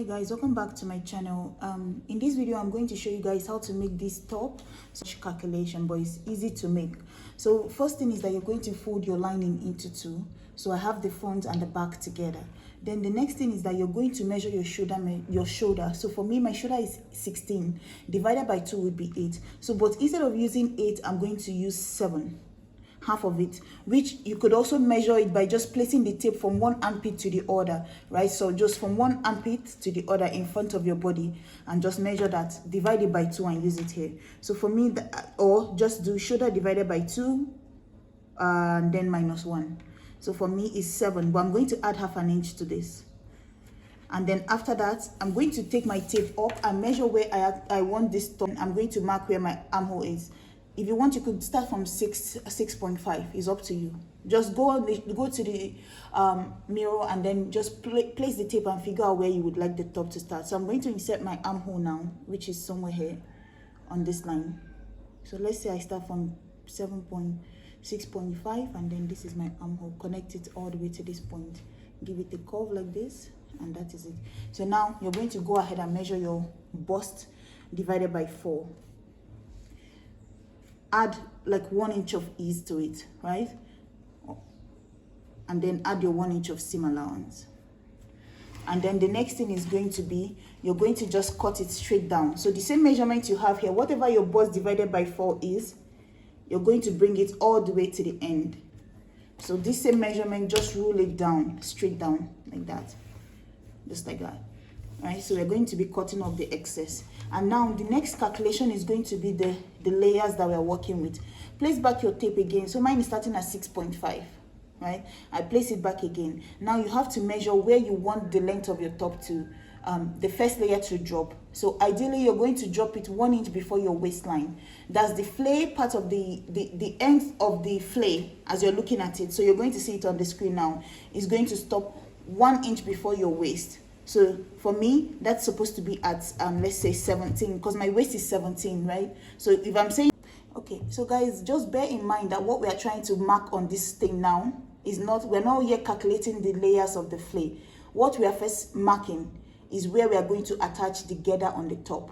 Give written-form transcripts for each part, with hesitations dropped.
Guys, welcome back to my channel. In this video I'm going to show you guys how to make this top calculation, but it's easy to make. So first thing is that you're going to fold your lining into two, so I have the front and the back together. Then the next thing is that you're going to measure your shoulder. So for me, my shoulder is 16 divided by 2 would be 8. So but instead of using 8, I'm going to use 7, half of it, which you could also measure it by just placing the tape from one armpit to the other, right? So just from one armpit to the other in front of your body, and just measure that, divide it by 2 and use it here. So for me, or just do shoulder divided by 2 and then minus 1. So for me is 7, but I'm going to add half an inch to this. And then after that, I'm going to take my tape up and measure where I want this top. I'm going to mark where my armhole is. If you want, you could start from 6.5. It's up to you. Just go to the mirror and then just place the tape and figure out where you would like the top to start. So I'm going to insert my armhole now, which is somewhere here on this line. So let's say I start from 6.5, and then this is my armhole. Connect it all the way to this point. Give it a curve like this, and that is it. So now you're going to go ahead and measure your bust divided by 4. Add like 1 inch of ease to it, right? And then add your 1 inch of seam allowance. And then the next thing is going to be, you're going to just cut it straight down. So the same measurement you have here, whatever your bust divided by 4 is, you're going to bring it all the way to the end. So this same measurement, just roll it down, straight down, like that. Just like that. Right, so we're going to be cutting off the excess. And now the next calculation is going to be the layers that we're working with. Place back your tape again. So mine is starting at 6.5, right? I place it back again. Now you have to measure where you want the length of your top to, the first layer to drop. So ideally you're going to drop it 1 inch before your waistline. That's the flay part of the end of the flay as you're looking at it. So you're going to see it on the screen now. It's going to stop 1 inch before your waist. So for me, that's supposed to be at, let's say 17, because my waist is 17, right? So if I'm saying, okay, so guys, just bear in mind that what we are trying to mark on this thing now is not, we're not yet calculating the layers of the flay. What we are first marking is where we are going to attach the girder on the top,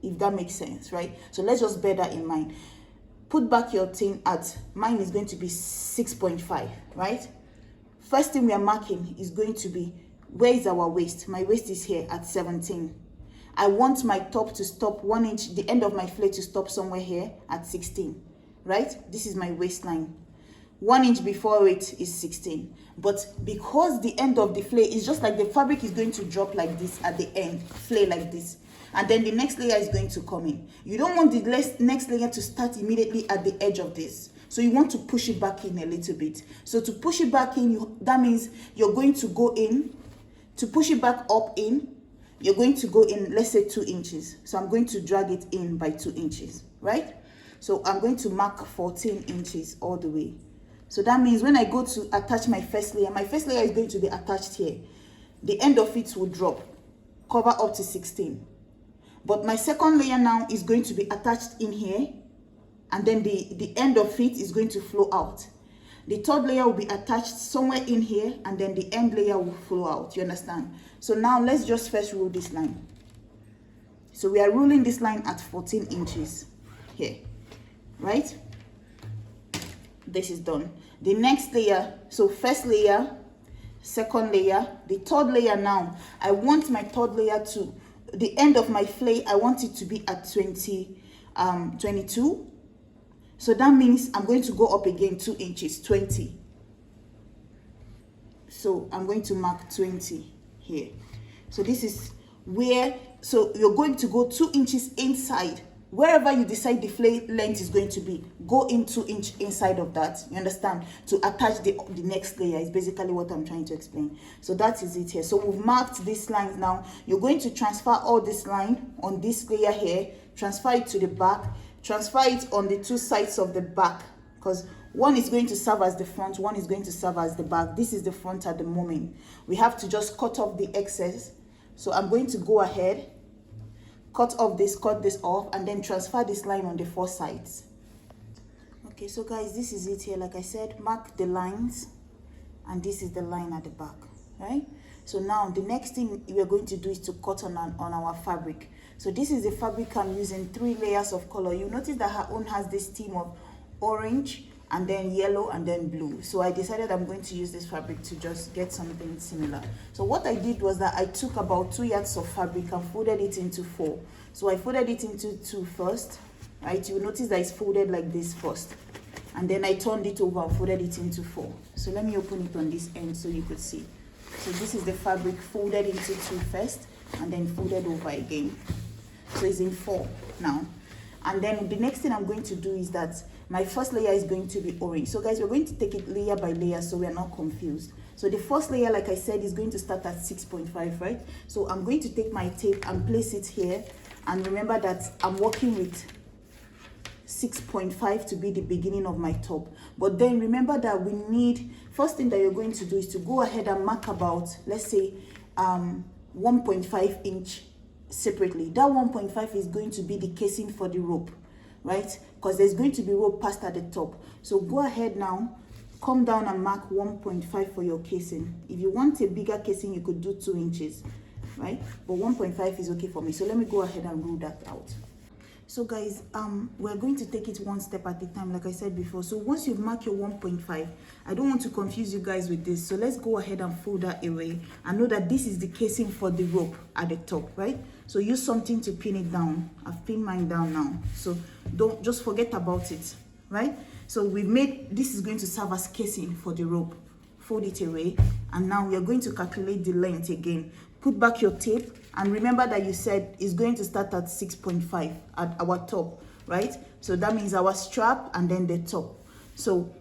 if that makes sense, right? So let's just bear that in mind. Put back your thing at, mine is going to be 6.5, right? First thing we are marking is going to be, where is our waist? My waist is here at 17. I want my top to stop 1 inch, the end of my flay to stop somewhere here at 16, right? This is my waistline. 1 inch before it is 16. But because the end of the flay is just like the fabric is going to drop like this at the end, flay like this. And then the next layer is going to come in. You don't want the next layer to start immediately at the edge of this. So you want to push it back in a little bit. So to push it back in, that means you're going to go in. To push it back up in, you're going to go in, let's say 2 inches. So I'm going to drag it in by 2 inches, right? So I'm going to mark 14 inches all the way. So that means when I go to attach my first layer is going to be attached here. The end of it will drop, cover up to 16. But my second layer now is going to be attached in here, and then the end of it is going to flow out. The third layer will be attached somewhere in here, and then the end layer will flow out. You understand? So now let's just first rule this line. So we are ruling this line at 14 inches here, right? This is done. The next layer, so first layer, second layer, the third layer now, I want my third layer to, the end of my flay, I want it to be at 22. So that means I'm going to go up again 2 inches, 20. So I'm going to mark 20 here. So this is where, so you're going to go 2 inches inside. Wherever you decide the flay length is going to be, go in 2 inches inside of that, you understand, to attach the next layer is basically what I'm trying to explain. So that is it here. So we've marked these lines now. You're going to transfer all this line on this layer here transfer it to the back, transfer it on the two sides of the back, because one is going to serve as the front, one is going to serve as the back. This is the front at the moment. We have to just cut off the excess. So I'm going to go ahead, cut this off, and then transfer this line on the four sides. Okay, so guys, this is it here. Like I said, mark the lines, and this is the line at the back, right? So now the next thing we're going to do is to cut on our fabric. So this is the fabric I'm using, 3 layers of color. You notice that her own has this theme of orange, and then yellow, and then blue. So I decided I'm going to use this fabric to just get something similar. So what I did was that I took about 2 yards of fabric and folded it into 4. So I folded it into 2 first, right? You notice that it's folded like this first, and then I turned it over and folded it into 4. So let me open it on this end so you could see. So this is the fabric folded into 2 first, and then folded over again. So it's in 4 now. And then the next thing I'm going to do is that my first layer is going to be orange. So guys, we're going to take it layer by layer so we're not confused. So the first layer, like I said, is going to start at 6.5, right? So I'm going to take my tape and place it here. And remember that I'm working with 6.5 to be the beginning of my top. But then remember that we need, first thing that you're going to do is to go ahead and mark about, let's say, 1.5 inch separately. That 1.5 is going to be the casing for the rope, right? Because there's going to be rope passed at the top. So go ahead now, come down and mark 1.5 for your casing. If you want a bigger casing, you could do 2 inches, right? But 1.5 is okay for me. So let me go ahead and rule that out. So guys, we're going to take it one step at a time, like I said before. So once you've marked your 1.5, I don't want to confuse you guys with this. So let's go ahead and fold that away and know that this is the casing for the rope at the top, right? So use something to pin it down. I've pinned mine down now. So don't just forget about it, right? So we've made, this is going to serve as casing for the rope. Fold it away, and now we are going to calculate the length again. Put back your tape, and remember that you said it's going to start at 6.5 at our top, right? So that means our strap and then the top. So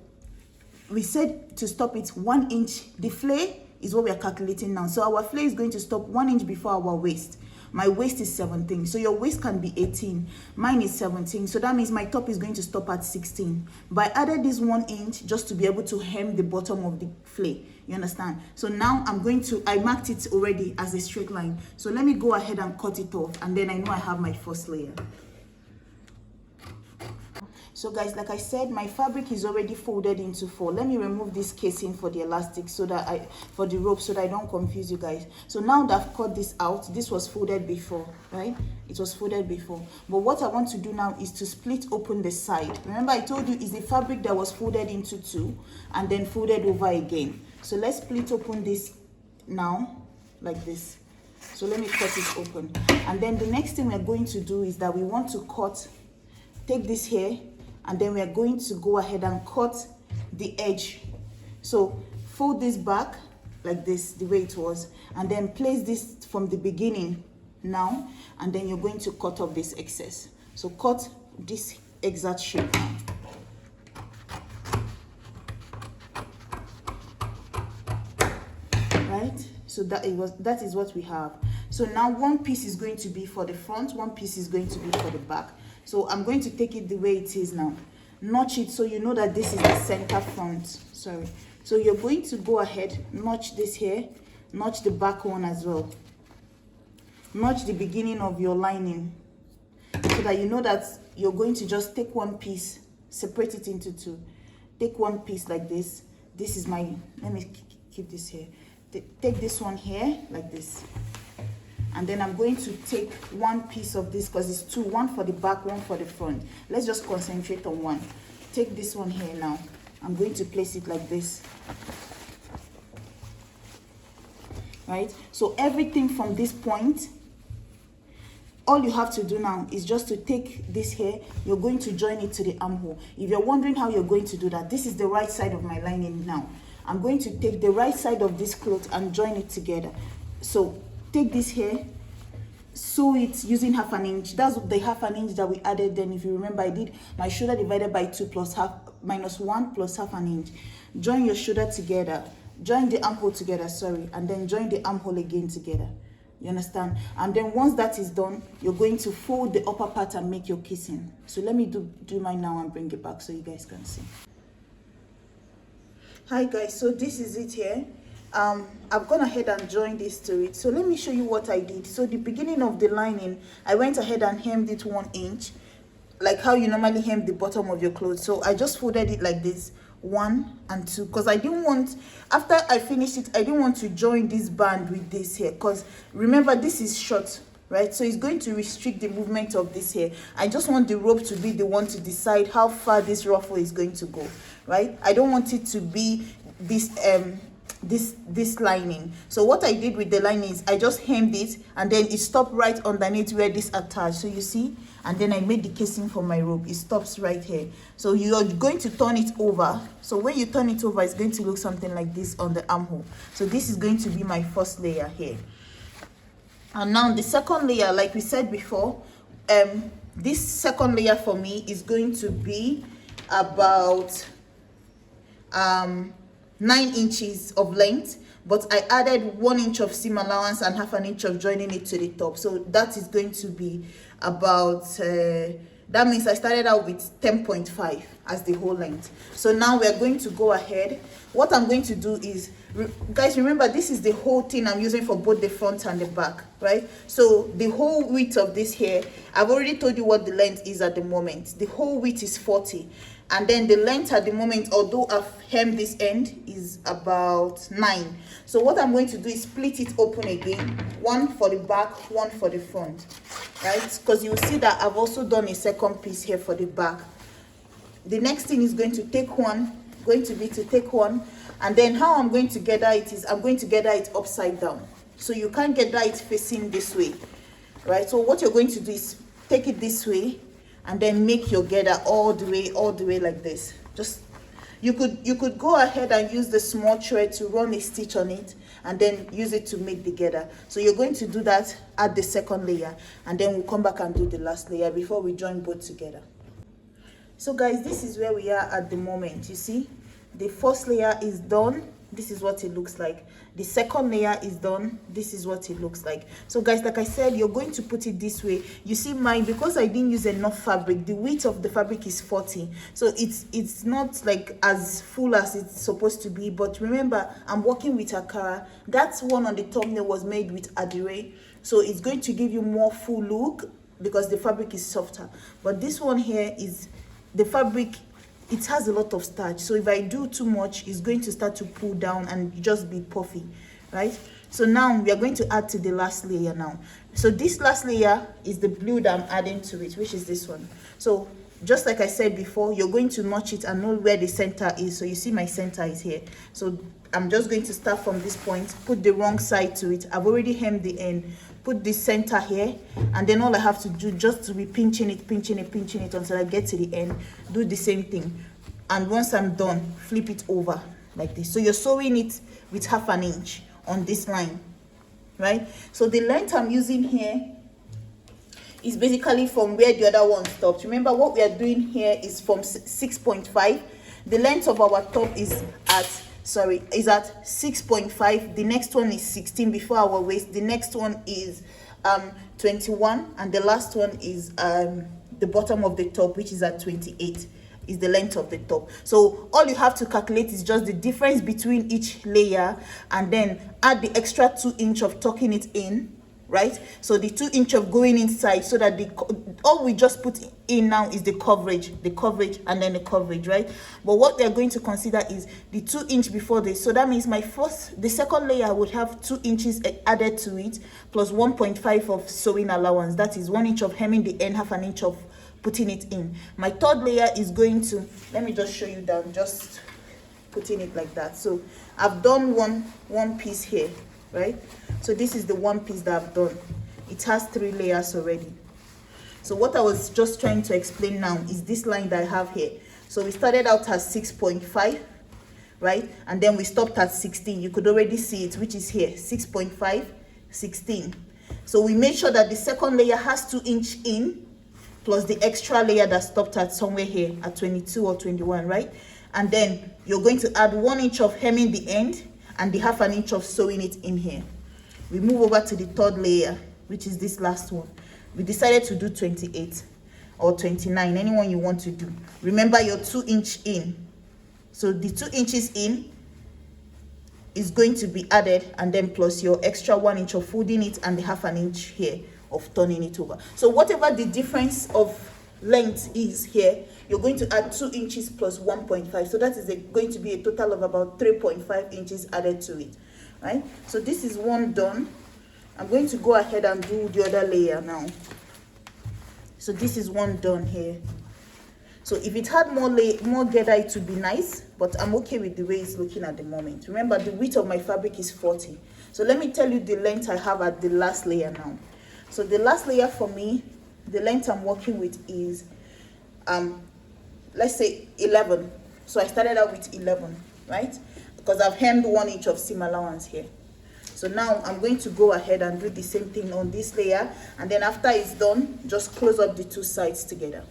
we said to stop it 1 inch. The flay is what we are calculating now. So our flay is going to stop 1 inch before our waist. My waist is 17, so your waist can be 18. Mine is 17, so that means my top is going to stop at 16. But I added this 1 inch just to be able to hem the bottom of the flay. You understand? So now I marked it already as a straight line. So let me go ahead and cut it off, and then I know I have my first layer. So guys, like I said, my fabric is already folded into 4. Let me remove this casing for the elastic for the rope so that I don't confuse you guys. So now that I've cut this out, this was folded before, right? It was folded before. But what I want to do now is to split open the side. Remember I told you it's the fabric that was folded into 2 and then folded over again. So let's split open this now, like this. So let me cut it open. And then the next thing we're going to do is that we want to take this here, and then we are going to go ahead and cut the edge. So fold this back like this, the way it was, and then place this from the beginning now, and then you're going to cut off this excess. So cut this exact shape now. Right? So that is what we have. So now one piece is going to be for the front, one piece is going to be for the back. So I'm going to take it the way it is now. Notch it so you know that this is the center front. Sorry. So you're going to go ahead, notch this here, notch the back one as well. Notch the beginning of your lining so that you know that you're going to just take one piece, separate it into 2. Take one piece like this. This is my, let me keep this here. Take this one here like this. And then I'm going to take one piece of this because it's 2, one for the back, one for the front. Let's just concentrate on one. Take this one here now. I'm going to place it like this. Right? So everything from this point, all you have to do now is just to take this here. You're going to join it to the armhole. If you're wondering how you're going to do that, this is the right side of my lining now. I'm going to take the right side of this cloth and join it together. So take this here, sew it using half an inch. That's the half an inch that we added. Then if you remember, I did my shoulder divided by 2 minus 1 plus half an inch. Join your shoulder together, join the armhole together, sorry, and then join the armhole again together. You understand? And then once that is done, you're going to fold the upper part and make your casing. So let me do mine now and bring it back so you guys can see. Hi guys, so this is it here. I've gone ahead and joined this to it. So let me show you what I did. So the beginning of the lining, I went ahead and hemmed it 1 inch, like how you normally hem the bottom of your clothes. So I just folded it like this, 1 and 2, because I didn't want, after I finished it, I didn't want to join this band with this here, because remember this is short, right? So it's going to restrict the movement of this here. I just want the rope to be the one to decide how far this ruffle is going to go, right? I don't want it to be this this lining. So what I did with the lining is I just hemmed it, and then it stopped right underneath where this attached. So you see, and then I made the casing for my rope. It stops right here. So you're going to turn it over. So when you turn it over, it's going to look something like this on the armhole. So this is going to be my first layer here. And now the second layer, like we said before, this second layer for me is going to be about 9 inches of length, but I added 1 inch of seam allowance and half an inch of joining it to the top. So that is going to be about that means I started out with 10.5 as the whole length. So now we are going to go ahead. What I'm going to do is, guys, remember this is the whole thing I'm using for both the front and the back, right? So the whole width of this here, I've already told you what the length is at the moment. The whole width is 40. And then the length at the moment, although I've hemmed this end, is about 9. So what I'm going to do is split it open again, 1 for the back, 1 for the front, right? Because you'll see that I've also done a second piece here for the back. The next thing is going to take one, and then how I'm going to gather it is I'm going to gather it upside down. So you can't gather it facing this way, right? So what you're going to do is take it this way, and then make your gather all the way like this. Just you could go ahead and use the small thread to run a stitch on it, and then use it to make the gather. So you're going to do that at the second layer, and then we'll come back and do the last layer before we join both together. So guys, this is where we are at the moment. You see, the first layer is done. This is what it looks like. The second layer is done. This is what it looks like. So guys, like I said, you're going to put it this way. You see mine, because I didn't use enough fabric, the width of the fabric is 40. So it's not like as full as it's supposed to be. But remember, I'm working with Akara. That one on the thumbnail was made with Adire. So it's going to give you more full look because the fabric is softer. But this one here is the fabric, it has a lot of starch, so if I do too much, it's going to start to pull down and just be puffy, right? So now we are going to add to the last layer now. So this last layer is the blue that I'm adding to it, which is this one. So just like I said before, you're going to notch it and know where the center is. So you see my center is here. So I'm just going to start from this point, put the wrong side to it. I've already hemmed the end, put the center here, and then all I have to do just to be pinching it until I get to the end. Do the same thing, and once I'm done, flip it over like this. So you're sewing it with half an inch on this line, right? So the length I'm using here is basically from where the other one stopped. Remember, what we are doing here is from 6.5. The length of our top is at 6.5. The next one is 16 before our waist. The next one is 21, and the last one is the bottom of the top, which is at 28, is the length of the top. So all you have to calculate is just the difference between each layer, and then add the extra 2 inch of tucking it in, right? So the 2 inch of going inside, so that all we just put in now is the coverage, and then the coverage, right? But what we are going to consider is the 2 inch before this. So that means the second layer would have 2 inches added to it, plus 1.5 of sewing allowance. That is 1 inch of hemming the end, half an inch of putting it in. My third layer is going to, let me just show you down, just putting it like that. So I've done one piece here, right? So this is the one piece that I've done. It has 3 layers already. So what I was just trying to explain now is this line that I have here. So we started out at 6.5, right? And then we stopped at 16. You could already see it, which is here, 6.5, 16. So we made sure that the second layer has 2 inch in, plus the extra layer that stopped at somewhere here at 22 or 21, right? And then you're going to add 1 inch of hemming the end, and the half an inch of sewing it in here. we move over to the third layer, which is this last one. We decided to do 28 or 29, anyone you want to do. Remember your 2-inch in. So the 2 inches in is going to be added, and then plus your extra 1 inch of folding it and the 1/2 inch here of turning it over. So whatever the difference of length is here, you're going to add 2 inches plus 1.5. So that is going to be a total of about 3.5 inches added to it, right? So this is one done. I'm going to go ahead and do the other layer now. So this is one done here. So if it had more gather, it would be nice, but I'm okay with the way it's looking at the moment. Remember, the width of my fabric is 40. So let me tell you the length I have at the last layer now. So the last layer for me, the length I'm working with is, let's say 11. So I started out with 11, right? Because I've hemmed 1 inch of seam allowance here. So now I'm going to go ahead and do the same thing on this layer, and then after it's done, just close up the 2 sides together.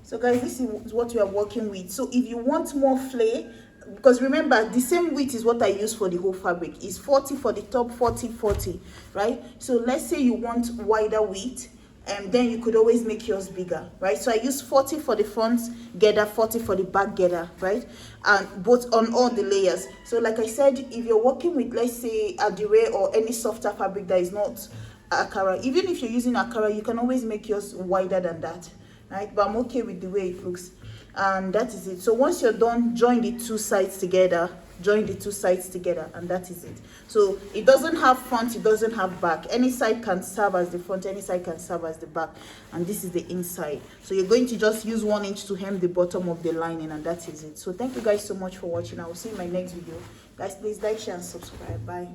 So guys, this is what we are working with. So if you want more flare, because remember the same width is what I use for the whole fabric, is 40 for the top, 40 40, right? So let's say you want wider width, and then you could always make yours bigger, right? So I use 40 for the front gather, 40 for the back gather, right? And both on all the layers. So like I said, if you're working with, let's say, Adire or any softer fabric that is not Akara, even if you're using Akara, you can always make yours wider than that, right? But I'm okay with the way it looks, and that is it. So once you're done, join the 2 sides together, and that is it. So it doesn't have front, it doesn't have back. Any side can serve as the front, any side can serve as the back, and this is the inside. So you're going to just use 1 inch to hem the bottom of the lining, and that is it. So thank you guys so much for watching. I will see you in my next video. Guys, please like, share, and subscribe. Bye.